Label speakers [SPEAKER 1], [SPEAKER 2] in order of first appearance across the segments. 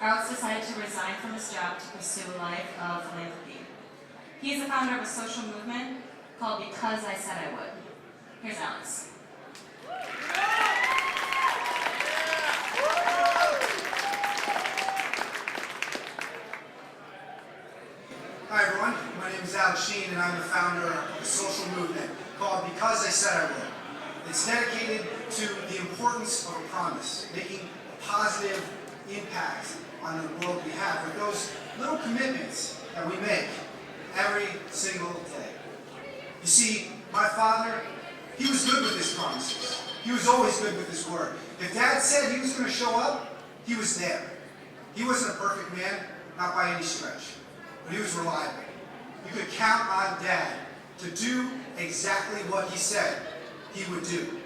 [SPEAKER 1] Alex decided to resign from his job to pursue a life of philanthropy. He is the founder of a social movement called Because I Said I Would. Here's Alex.
[SPEAKER 2] Hi everyone, my name is Alex Sheen and I'm the founder of a social movement called Because I Said I Would. It's dedicated to the importance of a promise, making a positive impact on the world we have with those little commitments that we make every single day. You see, my father, he was good with his promises. He was always good with his word. If Dad said he was going to show up, he was there. He wasn't a perfect man, not by any stretch. But he was reliable. You could count on Dad to do exactly what he said he would do.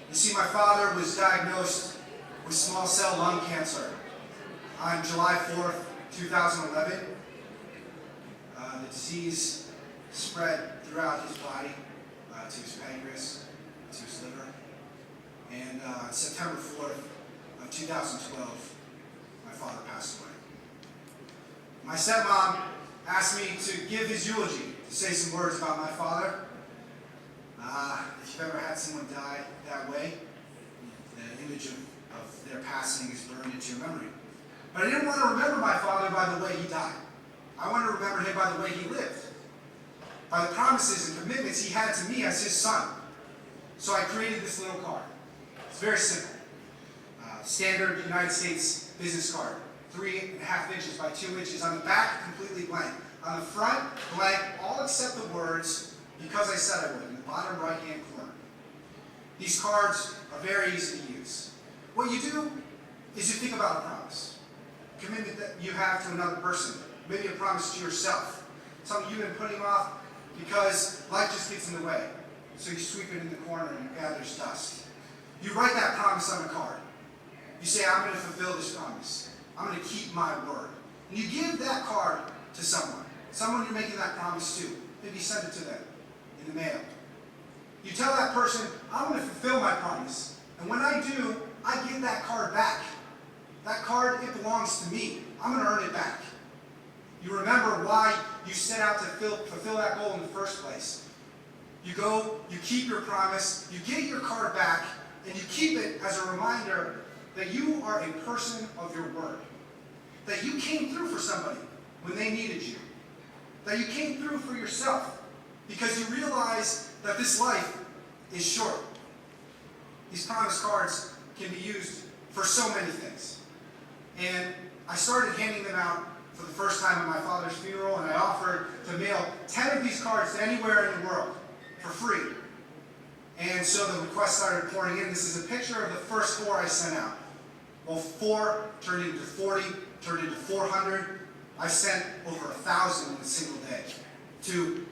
[SPEAKER 2] You see, my father was diagnosed with small cell lung cancer on July 4th, 2011. The disease spread throughout his body, to his pancreas, to his liver. And on September 4th of 2012, my father passed away. My stepmom asked me to give his eulogy, to say some words about my father. If you've ever had someone die that way, the image of their passing is burned into your memory. But I didn't want to remember my father by the way he died. I wanted to remember him by the way he lived, by the promises and commitments he had to me as his son. So I created this little card. It's very simple. Standard United States business card. 3.5 inches by 2 inches. On the back, completely blank. On the front, blank, all except the words, Because I Said I Would, in the bottom right-hand corner. These cards are very easy to use. What you do is you think about a promise. A commitment that you have to another person. Maybe a promise to yourself. Something you've been putting off because life just gets in the way. So you sweep it in the corner and it gathers dust. You write that promise on a card. You say, I'm going to fulfill this promise. I'm going to keep my word. And you give that card to someone you're making that promise to. Maybe send it to them in the mail. You tell that person, I'm going to fulfill my promise. And when I do, I give that card back. That card, it belongs to me. I'm going to earn it back. You remember why you set out to fulfill that goal in the first place. You go, you keep your promise, you get your card back, and you keep it as a reminder that you are a person of your word. That you came through for somebody when they needed you. That you came through for yourself because you realize that this life is short. These promise cards can be used for so many things. And I started handing them out for the first time at my father's funeral, and I offered to mail 10 of these cards to anywhere in the world for free. And so the requests started pouring in. This is a picture of the first 4 I sent out. Well, 4 turned into 40, turned into 400. I sent over 1,000 in a single day to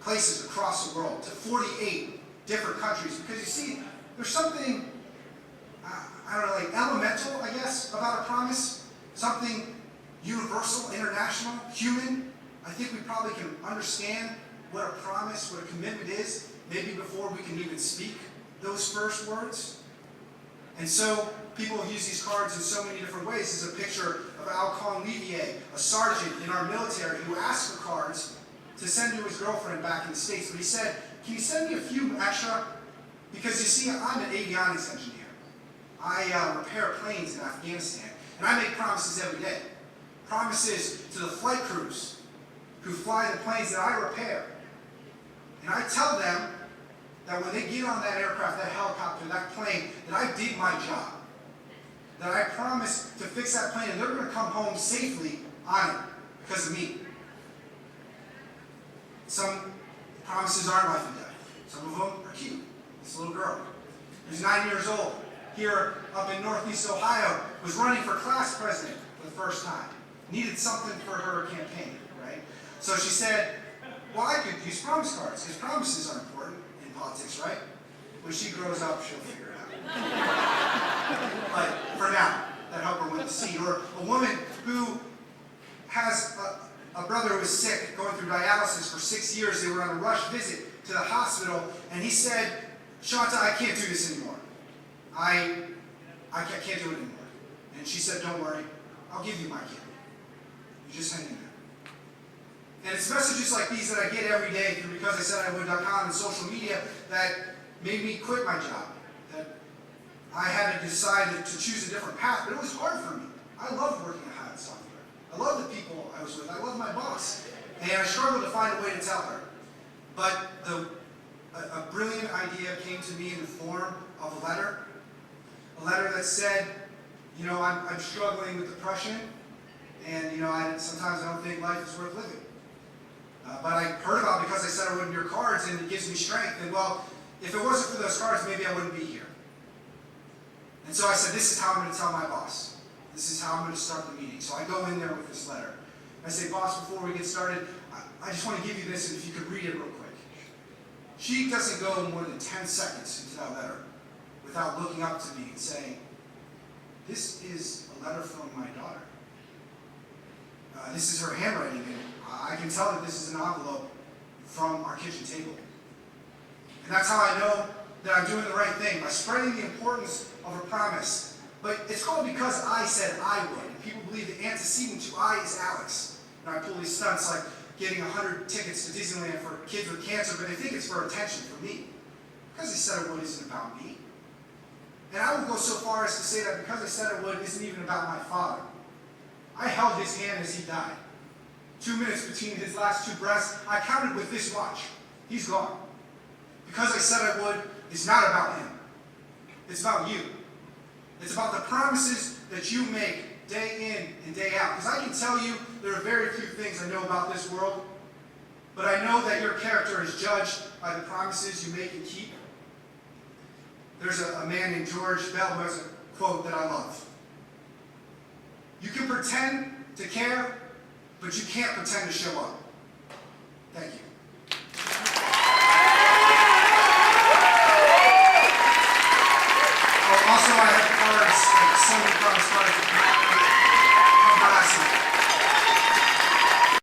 [SPEAKER 2] places across the world, to 48 different countries. Because you see, there's something, I don't know, like elemental, I guess, about a promise. Something universal, international, human. I think we probably can understand what a promise, what a commitment is, maybe before we can even speak those first words. And so people use these cards in so many different ways. This is a picture of Alcon Levier, a sergeant in our military who asked for cards to send to his girlfriend back in the States. But he said, can you send me a few extra? Because you see, I'm an avionics engineer. I repair planes in Afghanistan. And I make promises every day. Promises to the flight crews who fly the planes that I repair. And I tell them that when they get on that aircraft, that helicopter, that plane, that I did my job. That I promised to fix that plane and they're going to come home safely on it because of me. Some promises aren't life and death. Some of them are cute. This little girl, who's 9 years old, here up in Northeast Ohio, was running for class president for the first time. Needed something for her campaign, right? So she said, well, I could use promise cards, because promises are important in politics, right? When she grows up, she'll figure it out. But for now, that help her win the seat. Or a woman who has a brother who was sick, going through dialysis for 6 years. They were on a rush visit to the hospital, and he said, Shanta, I can't do this anymore. I can't do it anymore. And she said, said, don't worry, I'll give you my kid. You just hang in there. And it's messages like these that I get every day through PechaKuchaNight.com and social media that made me quit my job. That I had to decide to choose a different path, but it was hard for me. I loved working at Hyatt Software. I loved the people I was with. I loved my boss. And I struggled to find a way to tell her. But a brilliant idea came to me in the form of a letter that said, you know, I'm struggling with depression, and you know, sometimes I don't think life is worth living. But I heard about it because I said I would in your cards, and it gives me strength. And well, if it wasn't for those cards, maybe I wouldn't be here. And so I said, this is how I'm going to tell my boss. This is how I'm going to start the meeting. So I go in there with this letter. I say, boss, before we get started, I just want to give you this, and if you could read it real quick. She doesn't go more than 10 seconds into that letter without looking up to me and saying, this is a letter from my daughter. This is her handwriting, and I can tell that this is an envelope from our kitchen table. And that's how I know that I'm doing the right thing, by spreading the importance of a promise. But it's called Because I Said I Would. And people believe the antecedent to I is Alex. And I pull these stunts like getting 100 tickets to Disneyland for kids with cancer, but they think it's for attention for me. Because I Said I Would isn't about me. And I would go so far as to say that Because I Said I Would isn't even about my father. I held his hand as he died. 2 minutes between his last two breaths, I counted with this watch. He's gone. Because I Said I Would is not about him. It's about you. It's about the promises that you make day in and day out. Because I can tell you there are very few things I know about this world, but I know that your character is judged by the promises you make and keep. There's a man named George Bell who has a quote that I love. You can pretend to care, but you can't pretend to show up. Thank you.